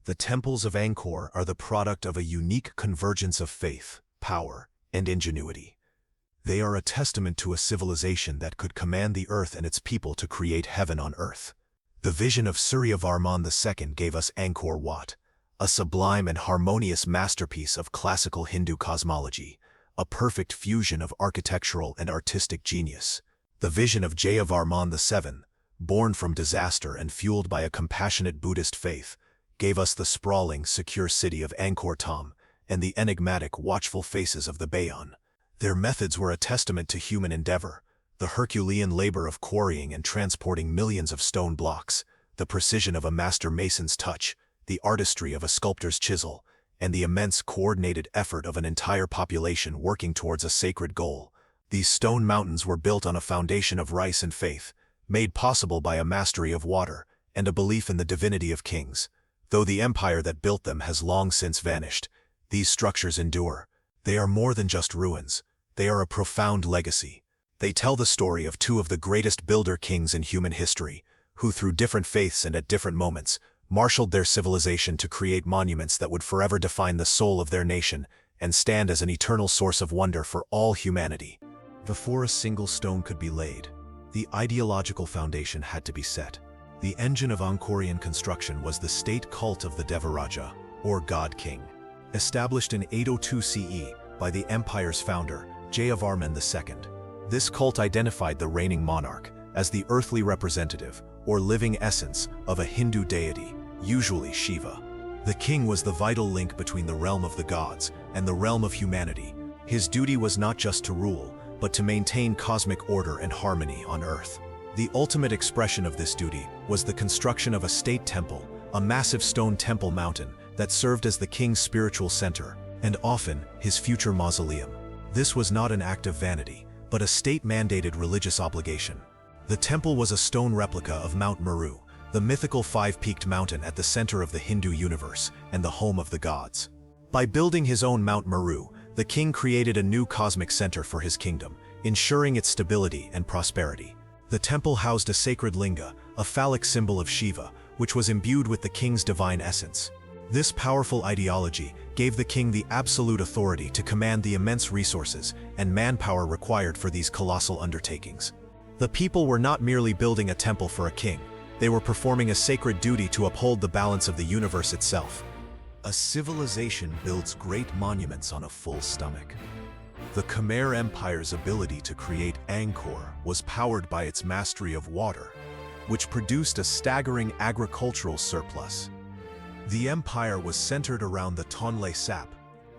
The temples of Angkor are the product of a unique convergence of faith, power, and ingenuity. They are a testament to a civilization that could command the earth and its people to create heaven on earth. The vision of Suryavarman II gave us Angkor Wat, a sublime and harmonious masterpiece of classical Hindu cosmology, a perfect fusion of architectural and artistic genius. The vision of Jayavarman VII, born from disaster and fueled by a compassionate Buddhist faith, gave us the sprawling, secure city of Angkor Thom and the enigmatic, watchful faces of the Bayon. Their methods were a testament to human endeavor, the Herculean labor of quarrying and transporting millions of stone blocks, the precision of a master mason's touch, the artistry of a sculptor's chisel, and the immense coordinated effort of an entire population working towards a sacred goal. These stone mountains were built on a foundation of rice and faith, made possible by a mastery of water and a belief in the divinity of kings. Though the empire that built them has long since vanished, these structures endure. They are more than just ruins. They are a profound legacy. They tell the story of two of the greatest builder kings in human history, who through different faiths and at different moments, marshaled their civilization to create monuments that would forever define the soul of their nation and stand as an eternal source of wonder for all humanity. Before a single stone could be laid, the ideological foundation had to be set. The engine of Angkorian construction was the state cult of the Devaraja, or God King. Established in 802 CE by the empire's founder, Jayavarman II. This cult identified the reigning monarch as the earthly representative, or living essence, of a Hindu deity, usually Shiva. The king was the vital link between the realm of the gods and the realm of humanity. His duty was not just to rule, but to maintain cosmic order and harmony on earth. The ultimate expression of this duty was the construction of a state temple, a massive stone temple mountain that served as the king's spiritual center, and often his future mausoleum. This was not an act of vanity, but a state-mandated religious obligation. The temple was a stone replica of Mount Meru, the mythical five-peaked mountain at the center of the Hindu universe and the home of the gods. By building his own Mount Meru, the king created a new cosmic center for his kingdom, ensuring its stability and prosperity. The temple housed a sacred linga, a phallic symbol of Shiva, which was imbued with the king's divine essence. This powerful ideology gave the king the absolute authority to command the immense resources and manpower required for these colossal undertakings. The people were not merely building a temple for a king, they were performing a sacred duty to uphold the balance of the universe itself. A civilization builds great monuments on a full stomach. The Khmer Empire's ability to create Angkor was powered by its mastery of water, which produced a staggering agricultural surplus. The empire was centered around the Tonle Sap,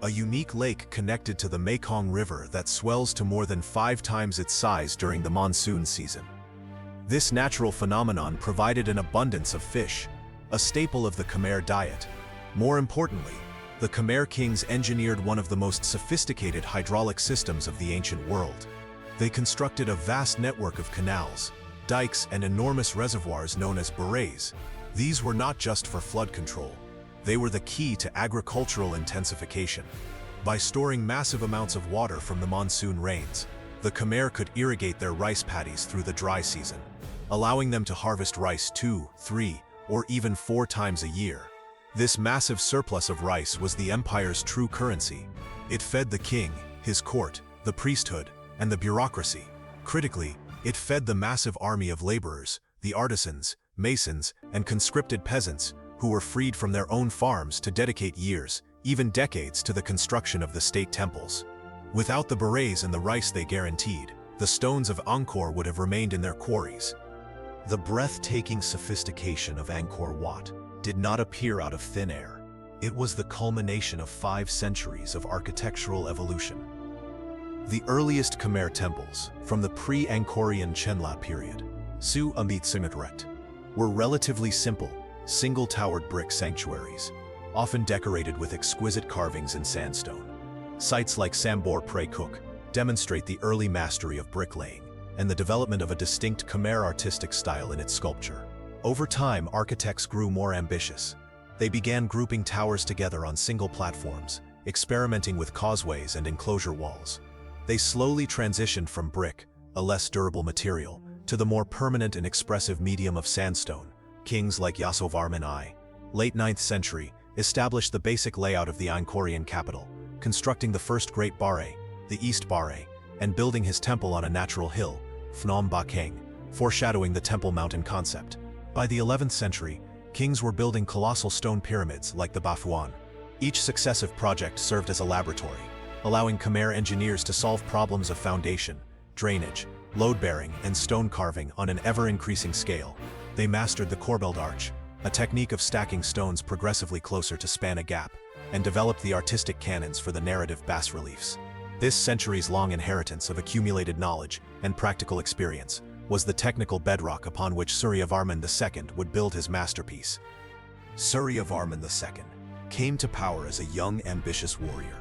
a unique lake connected to the Mekong River that swells to more than 5 times its size during the monsoon season. This natural phenomenon provided an abundance of fish, a staple of the Khmer diet. More importantly, the Khmer kings engineered one of the most sophisticated hydraulic systems of the ancient world. They constructed a vast network of canals, dikes, and enormous reservoirs known as breathtaking. These were not just for flood control. They were the key to agricultural intensification. By storing massive amounts of water from the monsoon rains, the Khmer could irrigate their rice paddies through the dry season, allowing them to harvest rice 2, 3, or even 4 times a year. This massive surplus of rice was the empire's true currency. It fed the king, his court, the priesthood, and the bureaucracy. Critically, it fed the massive army of laborers, the artisans, masons, and conscripted peasants who were freed from their own farms to dedicate years, even decades, to the construction of the state temples. Without the berets and the rice they guaranteed, the stones of Angkor would have remained in their quarries. The breathtaking sophistication of Angkor Wat did not appear out of thin air. It was the culmination of 5 centuries of architectural evolution. The earliest Khmer temples, from the pre-Angkorian Chenla period, Su Amit Singatret, were relatively simple, single-towered brick sanctuaries, often decorated with exquisite carvings in sandstone. Sites like Sambor Pre Cook demonstrate the early mastery of bricklaying and the development of a distinct Khmer artistic style in its sculpture. Over time, architects grew more ambitious. They began grouping towers together on single platforms, experimenting with causeways and enclosure walls. They slowly transitioned from brick, a less durable material, to the more permanent and expressive medium of sandstone. Kings like Yasovarman I, late 9th century, established the basic layout of the Angkorian capital, constructing the first Great Bare, the East Bare, and building his temple on a natural hill, Phnom Bakeng, foreshadowing the Temple Mountain concept. By the 11th century, kings were building colossal stone pyramids like the Bafuan. Each successive project served as a laboratory, allowing Khmer engineers to solve problems of foundation, drainage, load-bearing, and stone carving on an ever-increasing scale. They mastered the corbelled arch, a technique of stacking stones progressively closer to span a gap, and developed the artistic canons for the narrative bas-reliefs. This centuries-long inheritance of accumulated knowledge and practical experience was the technical bedrock upon which Suryavarman II would build his masterpiece. Suryavarman II came to power as a young, ambitious warrior.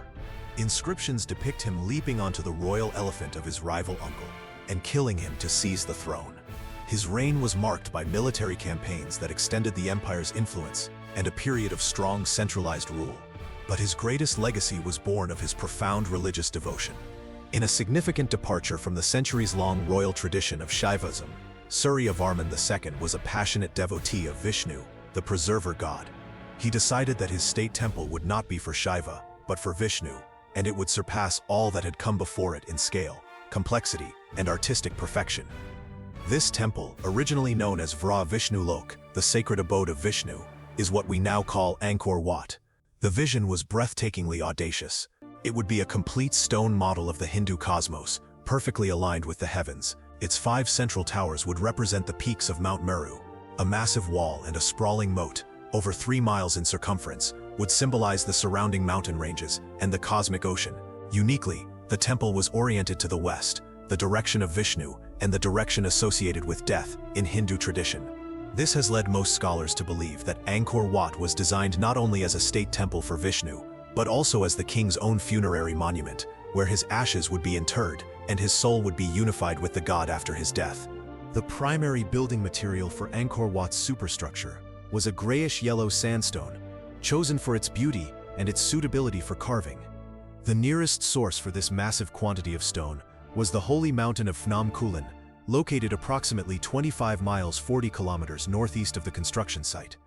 Inscriptions depict him leaping onto the royal elephant of his rival uncle and killing him to seize the throne. His reign was marked by military campaigns that extended the empire's influence and a period of strong centralized rule. But his greatest legacy was born of his profound religious devotion. In a significant departure from the centuries-long royal tradition of Shaivism, Suryavarman II was a passionate devotee of Vishnu, the preserver god. He decided that his state temple would not be for Shiva, but for Vishnu, and it would surpass all that had come before it in scale, complexity, and artistic perfection. This temple, originally known as Vra Vishnu Lok, the sacred abode of Vishnu, is what we now call Angkor Wat. The vision was breathtakingly audacious. It would be a complete stone model of the Hindu cosmos, perfectly aligned with the heavens. Its 5 central towers would represent the peaks of Mount Meru. A massive wall and a sprawling moat, over 3 miles in circumference, would symbolize the surrounding mountain ranges and the cosmic ocean. Uniquely, the temple was oriented to the west, the direction of Vishnu, and the direction associated with death in Hindu tradition. This has led most scholars to believe that Angkor Wat was designed not only as a state temple for Vishnu, but also as the king's own funerary monument, where his ashes would be interred and his soul would be unified with the god after his death. The primary building material for Angkor Wat's superstructure was a grayish-yellow sandstone, chosen for its beauty and its suitability for carving. The nearest source for this massive quantity of stone was the holy mountain of Phnom Kulen, located approximately 25 miles 40 kilometers northeast of the construction site.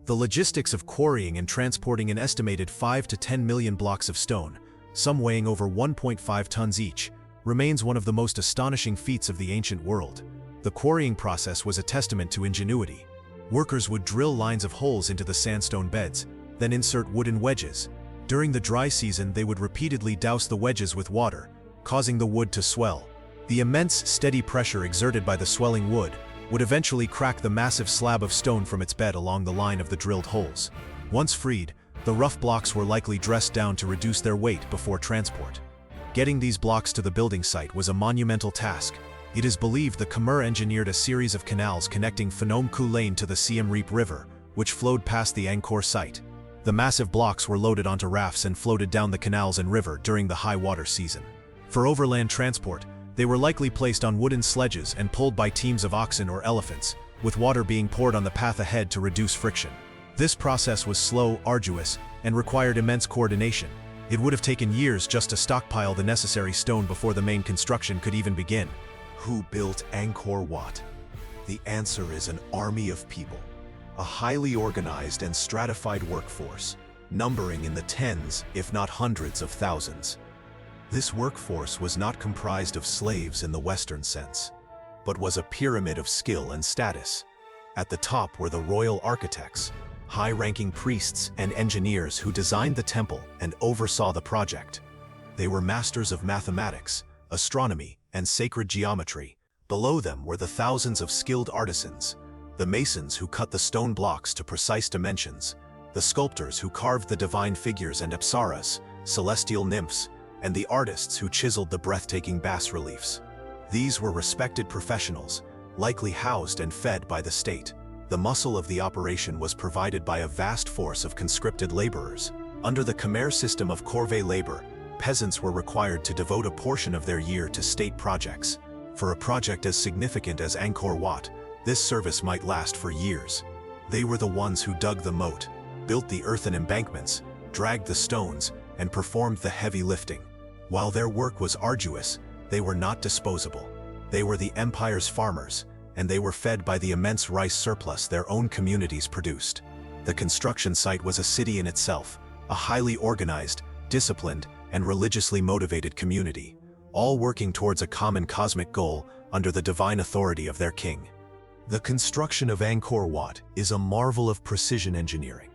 The logistics of quarrying and transporting an estimated 5 to 10 million blocks of stone, some weighing over 1.5 tons each, remains one of the most astonishing feats of the ancient world. The quarrying process was a testament to ingenuity. Workers would drill lines of holes into the sandstone beds, then insert wooden wedges. During the dry season, they would repeatedly douse the wedges with water, causing the wood to swell. The immense, steady pressure exerted by the swelling wood would eventually crack the massive slab of stone from its bed along the line of the drilled holes. Once freed, the rough blocks were likely dressed down to reduce their weight before transport. Getting these blocks to the building site was a monumental task. It is believed the Khmer engineered a series of canals connecting Phnom Kulen to the Siem Reap River, which flowed past the Angkor site. The massive blocks were loaded onto rafts and floated down the canals and river during the high water season. For overland transport, they were likely placed on wooden sledges and pulled by teams of oxen or elephants, with water being poured on the path ahead to reduce friction. This process was slow, arduous, and required immense coordination. It would have taken years just to stockpile the necessary stone before the main construction could even begin. Who built Angkor Wat? The answer is an army of people, a highly organized and stratified workforce, numbering in the tens, if not hundreds of thousands. This workforce was not comprised of slaves in the Western sense, but was a pyramid of skill and status. At the top were the royal architects, high-ranking priests and engineers who designed the temple and oversaw the project. They were masters of mathematics, astronomy, and sacred geometry. Below them were the thousands of skilled artisans, the masons who cut the stone blocks to precise dimensions, the sculptors who carved the divine figures and apsaras, celestial nymphs, and the artists who chiseled the breathtaking bas-reliefs. These were respected professionals, likely housed and fed by the state. The muscle of the operation was provided by a vast force of conscripted laborers. Under the Khmer system of corvée labor, peasants were required to devote a portion of their year to state projects. For a project as significant as Angkor Wat, this service might last for years. They were the ones who dug the moat, built the earthen embankments, dragged the stones, and performed the heavy lifting. While their work was arduous, they were not disposable. They were the empire's farmers, and they were fed by the immense rice surplus their own communities produced. The construction site was a city in itself, a highly organized, disciplined, and religiously motivated community, all working towards a common cosmic goal under the divine authority of their king. The construction of Angkor Wat is a marvel of precision engineering.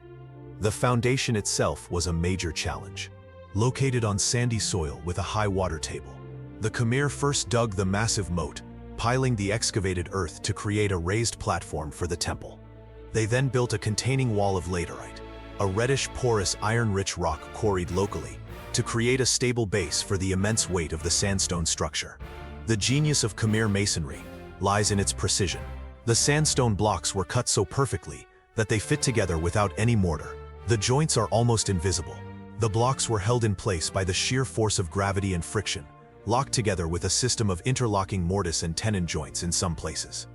The foundation itself was a major challenge. Located on sandy soil with a high water table, the Khmer first dug the massive moat, piling the excavated earth to create a raised platform for the temple. They then built a containing wall of laterite, a reddish porous iron-rich rock quarried locally, to create a stable base for the immense weight of the sandstone structure. The genius of Khmer masonry lies in its precision. The sandstone blocks were cut so perfectly that they fit together without any mortar. The joints are almost invisible. The blocks were held in place by the sheer force of gravity and friction, locked together with a system of interlocking mortise and tenon joints in some places.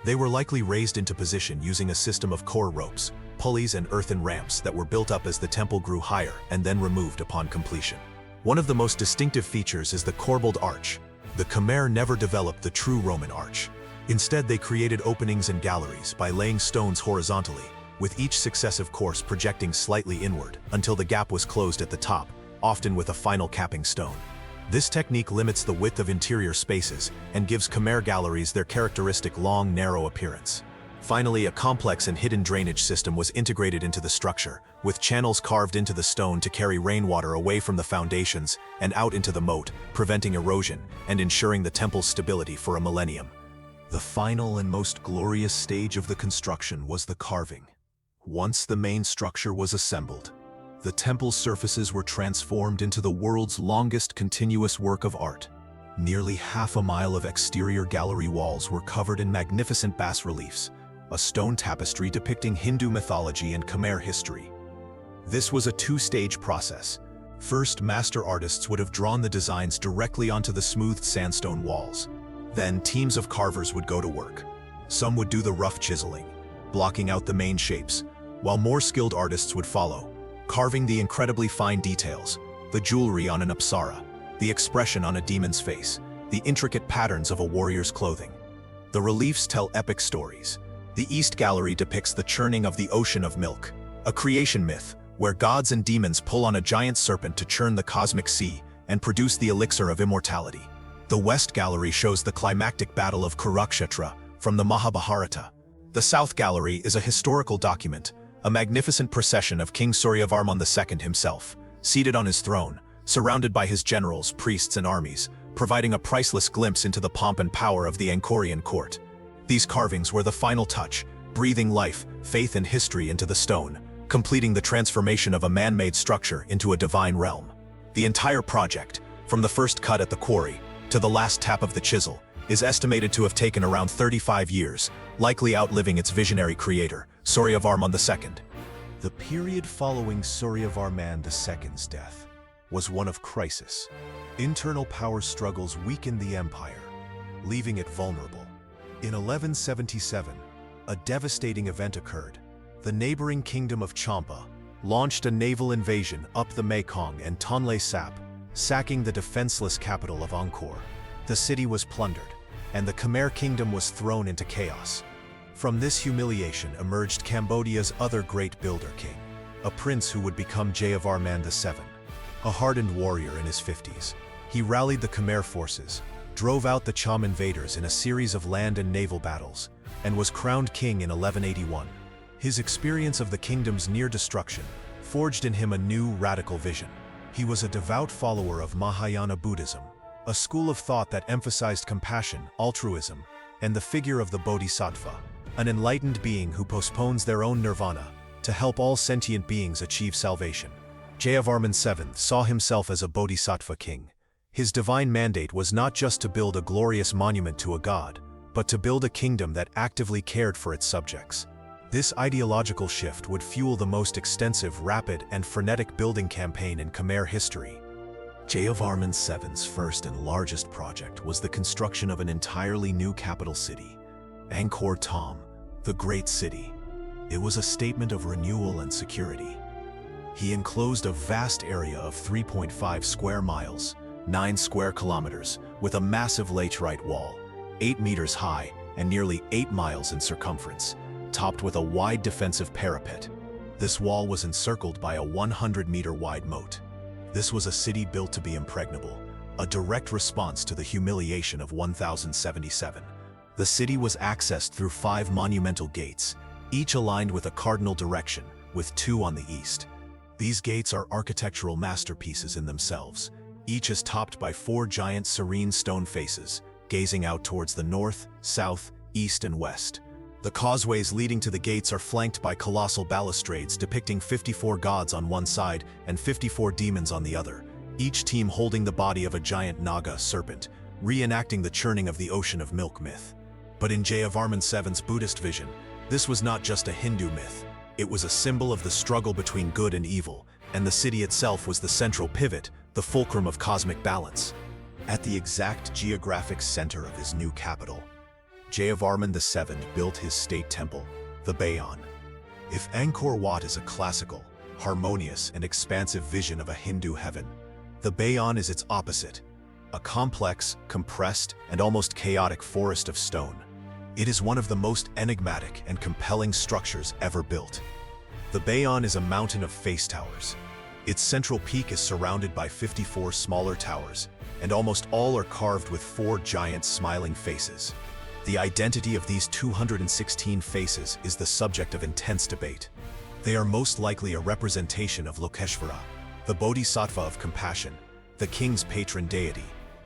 They were likely raised into position using a system of core ropes, pulleys and earthen ramps that were built up as the temple grew higher and then removed upon completion. One of the most distinctive features is the corbelled arch. The Khmer never developed the true Roman arch. Instead, they created openings and galleries by laying stones horizontally, with each successive course projecting slightly inward until the gap was closed at the top, often with a final capping stone. This technique limits the width of interior spaces and gives Khmer galleries their characteristic long, narrow appearance. Finally, a complex and hidden drainage system was integrated into the structure, with channels carved into the stone to carry rainwater away from the foundations and out into the moat, preventing erosion and ensuring the temple's stability for a millennium. The final and most glorious stage of the construction was the carving. Once the main structure was assembled, the temple's surfaces were transformed into the world's longest continuous work of art. Nearly half a mile of exterior gallery walls were covered in magnificent bas-reliefs, a stone tapestry depicting Hindu mythology and Khmer history. This was a two-stage process. First, master artists would have drawn the designs directly onto the smoothed sandstone walls. Then, teams of carvers would go to work. Some would do the rough chiseling, blocking out the main shapes, while more skilled artists would follow, carving the incredibly fine details, the jewelry on an apsara, the expression on a demon's face, the intricate patterns of a warrior's clothing. The reliefs tell epic stories. The East Gallery depicts the churning of the ocean of milk, a creation myth where gods and demons pull on a giant serpent to churn the cosmic sea and produce the elixir of immortality. The West Gallery shows the climactic battle of Kurukshetra from the Mahabharata. The South Gallery is a historical document, a magnificent procession of King Suryavarman II himself, seated on his throne, surrounded by his generals, priests, and armies, providing a priceless glimpse into the pomp and power of the Angkorian court. These carvings were the final touch, breathing life, faith, and history into the stone, completing the transformation of a man-made structure into a divine realm. The entire project, from the first cut at the quarry to the last tap of the chisel, is estimated to have taken around 35 years, likely outliving its visionary creator, Suryavarman II. The period following Suryavarman II's death was one of crisis. Internal power struggles weakened the empire, leaving it vulnerable. In 1177, a devastating event occurred. The neighboring kingdom of Champa launched a naval invasion up the Mekong and Tonle Sap, sacking the defenseless capital of Angkor. The city was plundered, and the Khmer kingdom was thrown into chaos. From this humiliation emerged Cambodia's other great builder king, a prince who would become Jayavarman VII. A hardened warrior in his 50s, he rallied the Khmer forces, drove out the Cham invaders in a series of land and naval battles, and was crowned king in 1181. His experience of the kingdom's near destruction forged in him a new, radical vision. He was a devout follower of Mahayana Buddhism, a school of thought that emphasized compassion, altruism, and the figure of the Bodhisattva, an enlightened being who postpones their own nirvana to help all sentient beings achieve salvation. Jayavarman VII saw himself as a Bodhisattva king. His divine mandate was not just to build a glorious monument to a god, but to build a kingdom that actively cared for its subjects. This ideological shift would fuel the most extensive, rapid, and frenetic building campaign in Khmer history. Jayavarman VII's first and largest project was the construction of an entirely new capital city, Angkor Thom, the Great City. It was a statement of renewal and security. He enclosed a vast area of 3.5 square miles, 9 square kilometers, with a massive laterite wall, 8 meters high and nearly 8 miles in circumference, topped with a wide defensive parapet. This wall was encircled by a 100-meter-wide moat. This was a city built to be impregnable, a direct response to the humiliation of 1077. The city was accessed through 5 monumental gates, each aligned with a cardinal direction, with 2 on the east. These gates are architectural masterpieces in themselves. Each is topped by 4 giant serene stone faces, gazing out towards the north, south, east, and west. The causeways leading to the gates are flanked by colossal balustrades depicting 54 gods on one side and 54 demons on the other, each team holding the body of a giant Naga serpent, reenacting the churning of the ocean of milk myth. But in Jayavarman VII's Buddhist vision, this was not just a Hindu myth. It was a symbol of the struggle between good and evil, and the city itself was the central pivot, the fulcrum of cosmic balance. At the exact geographic center of his new capital, Jayavarman VII built his state temple, the Bayon. If Angkor Wat is a classical, harmonious, and expansive vision of a Hindu heaven, the Bayon is its opposite, a complex, compressed, and almost chaotic forest of stone. It is one of the most enigmatic and compelling structures ever built. The Bayon is a mountain of face towers. Its central peak is surrounded by 54 smaller towers, and almost all are carved with 4 giant smiling faces. The identity of these 216 faces is the subject of intense debate. They are most likely a representation of Lokeshvara, the bodhisattva of compassion, the king's patron deity,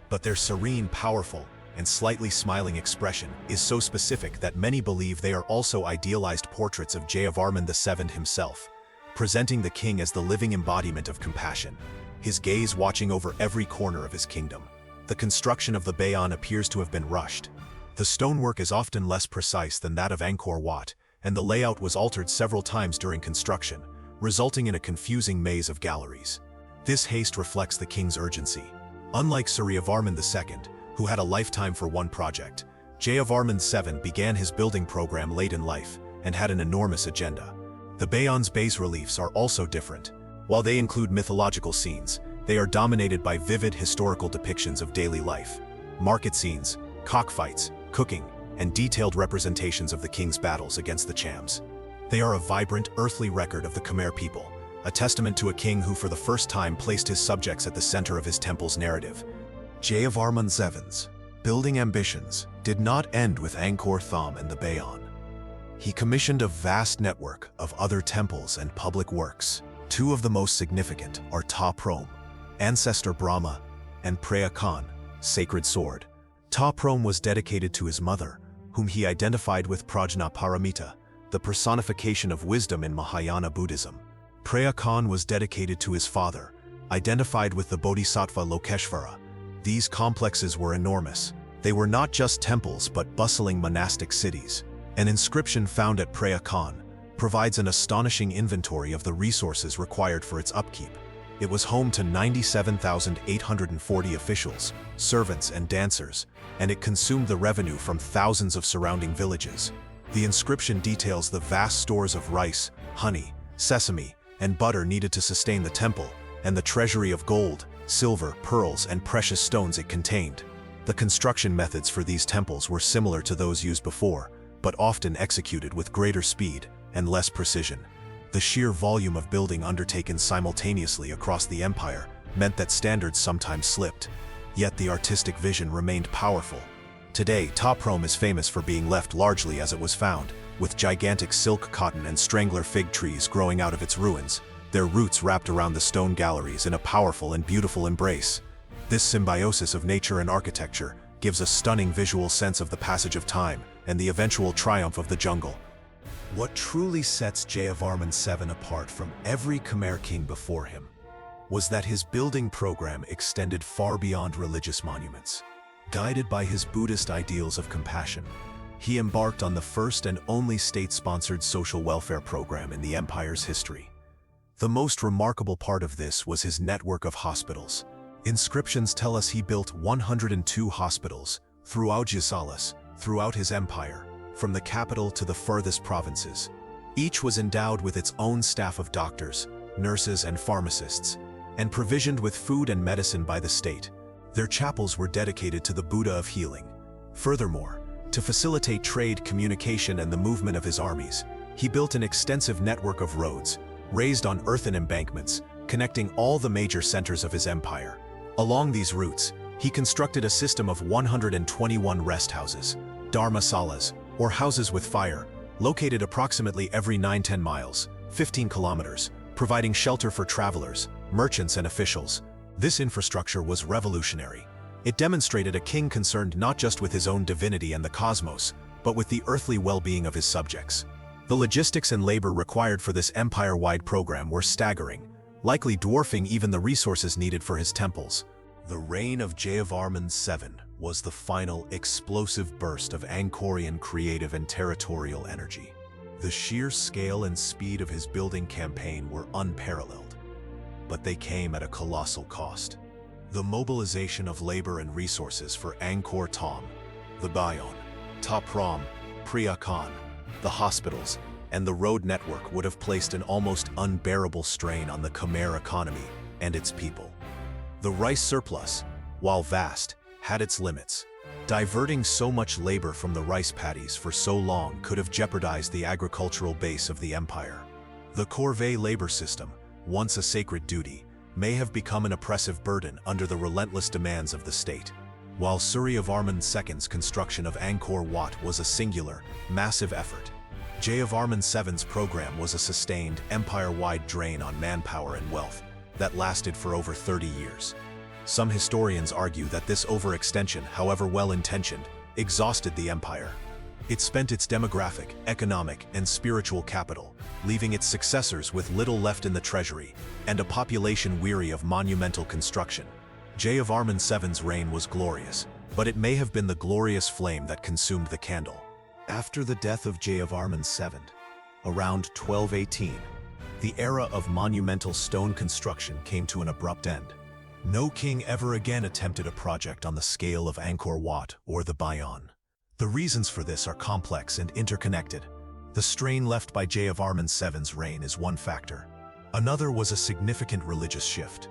but their serene, powerful, and slightly smiling expression is so specific that many believe they are also idealized portraits of Jayavarman VII himself, presenting the king as the living embodiment of compassion, his gaze watching over every corner of his kingdom. The construction of the Bayon appears to have been rushed. The stonework is often less precise than that of Angkor Wat, and the layout was altered several times during construction, resulting in a confusing maze of galleries. This haste reflects the king's urgency. Unlike Suryavarman II, who had a lifetime for one project, Jayavarman VII began his building program late in life and had an enormous agenda. The Bayon's bas-reliefs are also different. While they include mythological scenes, they are dominated by vivid historical depictions of daily life, market scenes, cockfights, cooking, and detailed representations of the king's battles against the Chams. They are a vibrant, earthly record of the Khmer people, a testament to a king who for the first time placed his subjects at the center of his temple's narrative. Jayavarman VII's building ambitions did not end with Angkor Thom and the Bayon. He commissioned a vast network of other temples and public works. 2 of the most significant are Ta Prohm, ancestor Brahma, and Preah Khan, sacred sword. Ta Prohm was dedicated to his mother, whom he identified with Prajna Paramita, the personification of wisdom in Mahayana Buddhism. Preah Khan was dedicated to his father, identified with the Bodhisattva Lokeshvara. These complexes were enormous. They were not just temples but bustling monastic cities. An inscription found at Preah Khan provides an astonishing inventory of the resources required for its upkeep. It was home to 97,840 officials, servants, and dancers, and it consumed the revenue from thousands of surrounding villages. The inscription details the vast stores of rice, honey, sesame, and butter needed to sustain the temple, and the treasury of gold, silver, pearls, and precious stones it contained. The construction methods for these temples were similar to those used before, but often executed with greater speed and less precision. The sheer volume of building undertaken simultaneously across the empire meant that standards sometimes slipped, yet the artistic vision remained powerful. Today, Ta Prohm is famous for being left largely as it was found, with gigantic silk, cotton, and strangler fig trees growing out of its ruins, their roots wrapped around the stone galleries in a powerful and beautiful embrace. This symbiosis of nature and architecture gives a stunning visual sense of the passage of time and the eventual triumph of the jungle. What truly sets Jayavarman VII apart from every Khmer king before him was that his building program extended far beyond religious monuments. Guided by his Buddhist ideals of compassion, he embarked on the first and only state-sponsored social welfare program in the empire's history. The most remarkable part of this was his network of hospitals. Inscriptions tell us he built 102 hospitals throughout his empire, from the capital to the furthest provinces. Each was endowed with its own staff of doctors, nurses, and pharmacists, and provisioned with food and medicine by the state. Their chapels were dedicated to the Buddha of healing. Furthermore, to facilitate trade, communication, and the movement of his armies, he built an extensive network of roads, raised on earthen embankments, connecting all the major centers of his empire. Along these routes, he constructed a system of 121 rest houses, dharmasalas, or houses with fire, located approximately every 9-10 miles, 15 kilometers, providing shelter for travelers, merchants, and officials. This infrastructure was revolutionary. It demonstrated a king concerned not just with his own divinity and the cosmos, but with the earthly well-being of his subjects. The logistics and labor required for this empire-wide program were staggering, likely dwarfing even the resources needed for his temples. The reign of Jayavarman VII was the final explosive burst of Angkorian creative and territorial energy. The sheer scale and speed of his building campaign were unparalleled, but they came at a colossal cost. The mobilization of labor and resources for Angkor Thom, the Bayon, Ta Prohm, Phra Khan, the hospitals, and the road network would have placed an almost unbearable strain on the Khmer economy and its people. The rice surplus, while vast, had its limits. Diverting so much labor from the rice paddies for so long could have jeopardized the agricultural base of the empire. The corvée labor system, once a sacred duty, may have become an oppressive burden under the relentless demands of the state. While Suryavarman II's construction of Angkor Wat was a singular, massive effort, Jayavarman VII's program was a sustained, empire-wide drain on manpower and wealth that lasted for over 30 years. Some historians argue that this overextension, however well-intentioned, exhausted the empire. It spent its demographic, economic, and spiritual capital, leaving its successors with little left in the treasury and a population weary of monumental construction. Jayavarman VII's reign was glorious, but it may have been the glorious flame that consumed the candle. After the death of Jayavarman VII, around 1218, the era of monumental stone construction came to an abrupt end. No king ever again attempted a project on the scale of Angkor Wat or the Bayon. The reasons for this are complex and interconnected. The strain left by Jayavarman VII's reign is one factor. Another was a significant religious shift.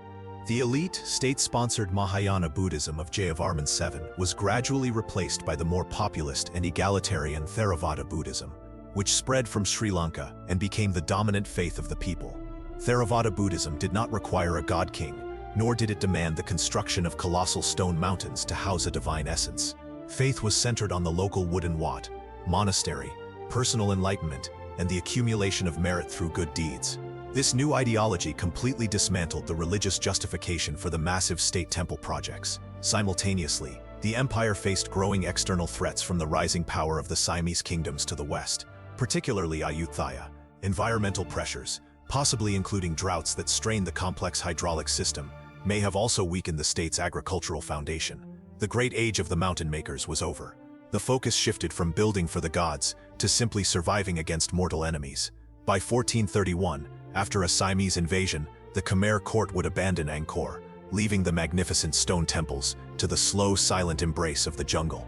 The elite, state-sponsored Mahayana Buddhism of Jayavarman VII was gradually replaced by the more populist and egalitarian Theravada Buddhism, which spread from Sri Lanka and became the dominant faith of the people. Theravada Buddhism did not require a god-king, nor did it demand the construction of colossal stone mountains to house a divine essence. Faith was centered on the local wooden wat, monastery, personal enlightenment, and the accumulation of merit through good deeds. This new ideology completely dismantled the religious justification for the massive state temple projects. Simultaneously, the empire faced growing external threats from the rising power of the Siamese kingdoms to the west, particularly Ayutthaya. Environmental pressures, possibly including droughts that strained the complex hydraulic system, may have also weakened the state's agricultural foundation. The great age of the mountain makers was over. The focus shifted from building for the gods to simply surviving against mortal enemies. By 1431, after a Siamese invasion, the Khmer court would abandon Angkor, leaving the magnificent stone temples to the slow, silent embrace of the jungle.